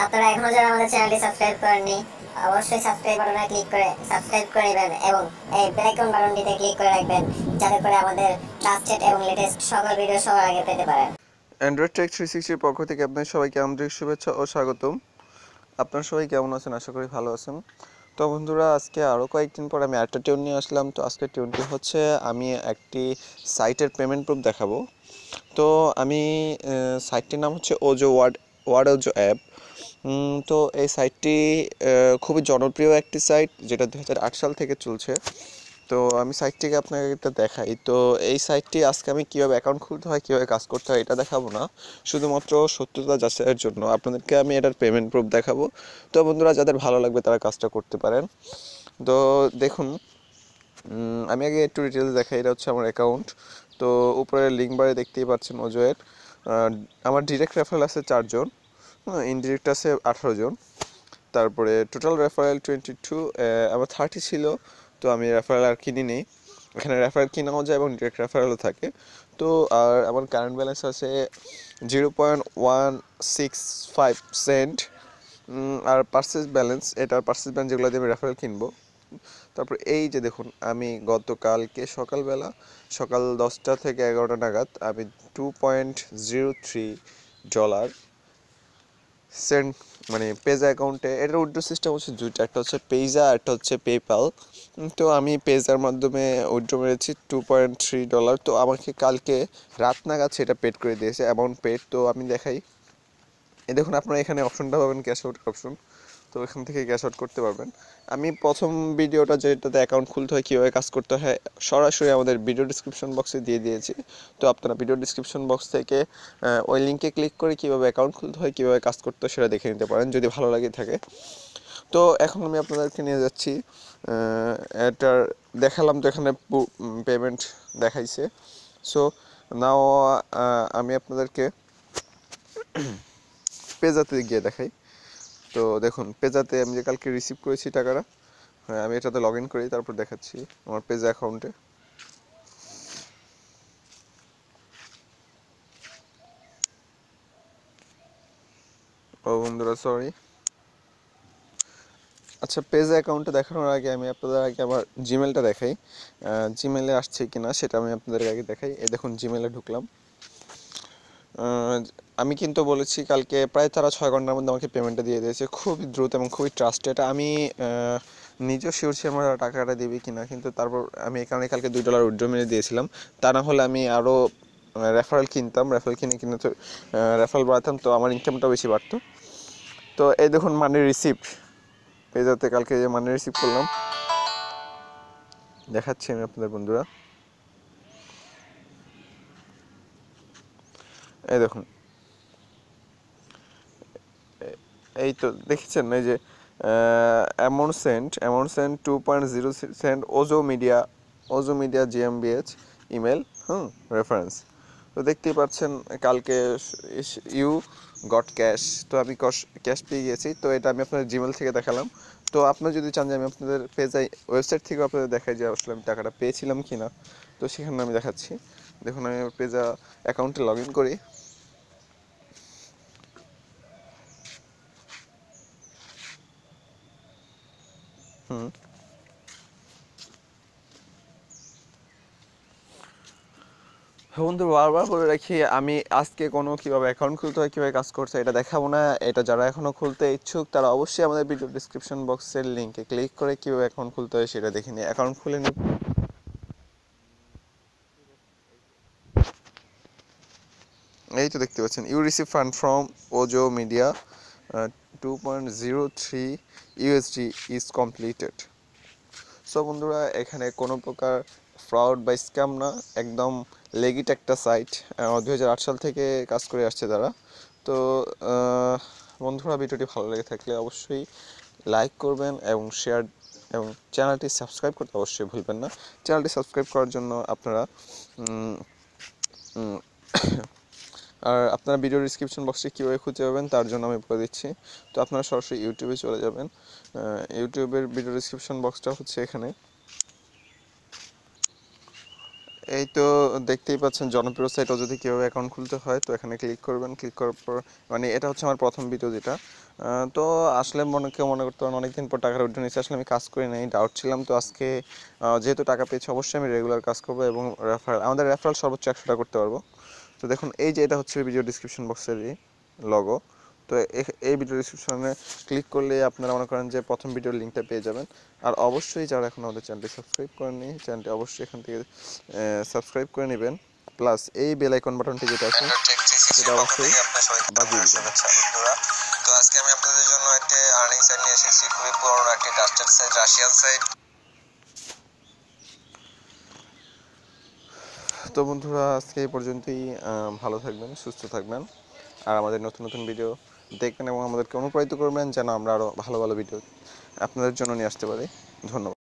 আপনারা এখনো যারা আমাদের চ্যানেলটি সাবস্ক্রাইব করেননি অবশ্যই সাবস্ক্রাইব বাটনে ক্লিক করে সাবস্ক্রাইব করে নেবেন এবং এই বেল আইকন বাটনটিতে ক্লিক করে রাখবেন যাতে করে আমাদের লাস্টেড এবং লেটেস্ট সকল ভিডিও সবার আগে পেতে পারেন। অ্যান্ড্রয়েড টেক 360 এর পক্ষ থেকে আপনাদের সবাইকে আন্তরিক শুভেচ্ছা ও স্বাগতম। আপনারা সবাই কেমন আছেন? আশা করি ভালো আছেন। তো বন্ধুরা, আজকে আরও কয়েকদিন পর আমি একটা টিউন নিয়ে আসলাম। তো আজকের টিউনটি হচ্ছে আমি একটি সাইটের পেমেন্ট প্রুফ দেখাবো। তো আমি সাইটটির নাম হচ্ছে ওজো অ্যাপ। তো এই সাইটটি খুবই জনপ্রিয় একটি সাইট, যেটা 2008 সাল থেকে চলছে। তো আমি সাইটটিকে আপনাকে একটা দেখাই। তো এই সাইটটি আজকে আমি কীভাবে অ্যাকাউন্ট খুলতে হয়, কীভাবে কাজ করতে হয় এটা দেখাবো না, শুধুমাত্র সত্যতা যাচাইয়ের জন্য আপনাদেরকে আমি এটার পেমেন্ট প্রুফ দেখাবো। তো বন্ধুরা, যাদের ভালো লাগবে তারা কাজটা করতে পারেন। তো দেখুন, আমি আগে একটু ডিটেলস দেখাই। এটা হচ্ছে আমার অ্যাকাউন্ট। তো উপরে লিঙ্ক বারে দেখতেই পাচ্ছেন ওজোয়ের। আমার ডিরেক্ট রেফারেল আছে 4 জন, ইনডিরেক্ট আছে 18 জন। তারপরে টোটাল রেফারেল 22, আমার 30 ছিল। তো আমি রেফারেল আর কিনি নেই। এখানে রেফারেল কিনাও যায় এবং ডিরেক্ট রেফারেলও থাকে। তো আর আমার কারেন্ট ব্যালেন্স আছে 0.165 সেন্ট। আর পার্সেস ব্যালেন্স, এটার পার্সেস ব্যালেন্স যেগুলো দিয়ে আমি রেফারেল কিনবো। তারপর এই যে দেখুন, আমি গতকালকে সকালবেলা সকাল 10টা থেকে 11টা নাগাদ আমি $2.03 সেন্ড মানে পেজা অ্যাকাউন্টে। এটার উইথড্র সিস্টেম হচ্ছে দুইটা, একটা হচ্ছে পেজা, একটা হচ্ছে পেপ্যাল। তো আমি পেজার মাধ্যমে উইথড্র মেরেছি $2.3। তো আমাকে কালকে রাত নাগাদ সেটা পেড করে দিয়েছে, অ্যামাউন্ট পেড। তো আমি দেখাই, এই দেখুন, আপনারা এখানে অপশনটা পাবেন ক্যাশ আউটের অপশন। তো এখান থেকে ক্যাশ আউট করতে পারবেন। আমি প্রথম ভিডিওটা যেটাতে অ্যাকাউন্ট খুলতে হয়, কীভাবে কাজ করতে হয়, সরাসরি আমাদের ভিডিও ডিসক্রিপশন বক্সে দিয়ে দিয়েছি। তো আপনারা ভিডিও ডিসক্রিপশন বক্স থেকে ওই লিঙ্কে ক্লিক করে কীভাবে অ্যাকাউন্ট খুলতে হয়, কীভাবে কাজ করতে হয় সেটা দেখে নিতে পারেন, যদি ভালো লাগে থাকে। তো এখন আমি আপনাদেরকে নিয়ে যাচ্ছি, এটার দেখালাম। তো এখানে পেমেন্ট দেখাইছে। সো নাও আমি আপনাদেরকে পেজাতে গিয়ে দেখাই। তো দেখুন, পেজাতে আমি যে কালকে রিসিভ করেছি টাকাটা, হ্যাঁ, আমি এটাতে লগ ইন করি, তারপর দেখাচ্ছি আমার পেজা অ্যাকাউন্টে। ও বন্ধুরা, সরি। আচ্ছা, পেজা অ্যাকাউন্টে দেখানোর আগে আমি আপনাদের আগে আমার জিমেলটা দেখাই। জিমেলে আসছে কিনা সেটা আমি আপনাদের আগে দেখাই। এই দেখুন, জিমেলে ঢুকলাম। আমি কিন্তু বলেছি কালকে প্রায় তারা 6 ঘন্টার মধ্যে আমাকে পেমেন্টটা দিয়ে দিয়েছে, খুবই দ্রুত এবং খুবই ট্রাস্টেড। আমি নিজেও শিওর ছিলাম আমার টাকাটা দেবে কিনা, কিন্তু তারপর আমি এই কারণে কালকে $2 উইথড্র মেরে দিয়েছিলাম। তা না হলে আমি আরও রেফারেল কিনতাম, রেফারেল কিনে তো রেফারেল বাড়াতাম, তো আমার ইনকামটাও বেশি বাড়তো। তো এই দেখুন, মানি রিসিপ্ট। পেজাতে কালকে যে মানি রিসিভ করলাম দেখাচ্ছি আমি আপনাদের বন্ধুরা। এই দেখুন, এই তো দেখেছেন, এই যে amount sent 2.06 cent Ozo Media জিএমবিএচ ইমেল, রেফারেন্স। তো দেখতেই পাচ্ছেন কালকে ইউ গট ক্যাশ। তো আমি ক্যাশ পেয়ে গেছি। তো এটা আমি আপনাদের জিমেল থেকে দেখালাম। তো আপনারা যদি চান যে আমি আপনাদের পেজে ওয়েবসাইট থেকেও আপনাদের দেখাই যে আসলে আমি টাকাটা পেয়েছিলাম কি না, তো সেখানে আমি দেখাচ্ছি। দেখুন, আমি পেজা অ্যাকাউন্টে লগ ইন করি। হুম বন্ধু, বারবার বলে রাখি, আমি আজকে কোনো কীভাবে অ্যাকাউন্ট খুলতে হয়, কীভাবে কাজ করতে হয় এটা দেখাবো না। এটা যারা এখনও খুলতে ইচ্ছুক তারা অবশ্যই আমাদের ভিডিও ডিসক্রিপশন বক্সের লিঙ্কে ক্লিক করে কীভাবে অ্যাকাউন্ট খুলতে হয় সেটা দেখে নিয়ে অ্যাকাউন্ট খুলে নিই। এই তো দেখতে পাচ্ছেন, you receive fund from Ozo Media 2.03 USD is completed. So বন্ধুরা, এখানে কোনো প্রকার ফ্রড বা স্ক্যাম না, একদম লেগিট একটা সাইট। 2008 সাল থেকে কাজ করে আসছে তারা। তো বন্ধুরা, ভিডিওটি ভালো লেগে থাকলে অবশ্যই লাইক করবেন এবং শেয়ার, এবং চ্যানেলটি সাবস্ক্রাইব করতে অবশ্যই ভুলবেন না। চ্যানেলটি সাবস্ক্রাইব করার জন্য আপনারা আর আপনারা ভিডিও ডিসক্রিপশন বক্সে কীভাবে খুঁজে পাবেন তার জন্য আমি বলে দিচ্ছি। তো আপনারা সরাসরি ইউটিউবে চলে যাবেন। ইউটিউবের ভিডিও ডিসক্রিপশন বক্সটা হচ্ছে এখানে। এই তো দেখতেই পাচ্ছেন জনপ্রিয় সাইট যদি কীভাবে অ্যাকাউন্ট খুলতে হয়, তো এখানে ক্লিক করবেন। ক্লিক করার পর মানে এটা হচ্ছে আমার প্রথম ভিডিও যেটা। তো আসলে কেউ মনে করতে পারেন অনেকদিন পর টাকাটা উঠে নিচ্ছে, আসলে আমি কাজ করি নাই, ডাউট ছিলাম। তো আজকে যেহেতু টাকা পেয়েছি অবশ্যই আমি রেগুলার কাজ করবো এবং আমাদের রেফারেল সর্বোচ্চ 100টা করতে পারবো। তো দেখুন এই যে এটা হচ্ছে ভিডিও ডিসক্রিপশন বক্সেরই লগো। তো এই ভিডিও ডিসক্রিপশনে ক্লিক করলে আপনারা মনে করেন যে প্রথম ভিডিওর লিঙ্কটা পেয়ে যাবেন। আর অবশ্যই যারা এখন আমাদের চ্যানেলটি সাবস্ক্রাইব করেননি, চ্যানেলটি অবশ্যই এখান থেকে সাবস্ক্রাইব করে নেবেন। প্লাস এই বেল আইকন বাটনটি যেটা আছে সেটা অবশ্যই বাজিয়ে দিবেন। তো আজকে আমি আপনাদের জন্য একটা আর্নিং সাইট নিয়ে এসেছি, খুবই পুরনো একটি ট্রাস্টেড সাইট, রাশিয়ান সাইট। তো বন্ধুরা আজকে এই পর্যন্তই। ভালো থাকবেন, সুস্থ থাকবেন, আর আমাদের নতুন নতুন ভিডিও দেখবেন এবং আমাদেরকে অনুপ্রাণিত করবেন যেন আমরা আরও ভালো ভালো ভিডিও আপনাদের জন্য নিয়ে আসতে পারি। ধন্যবাদ।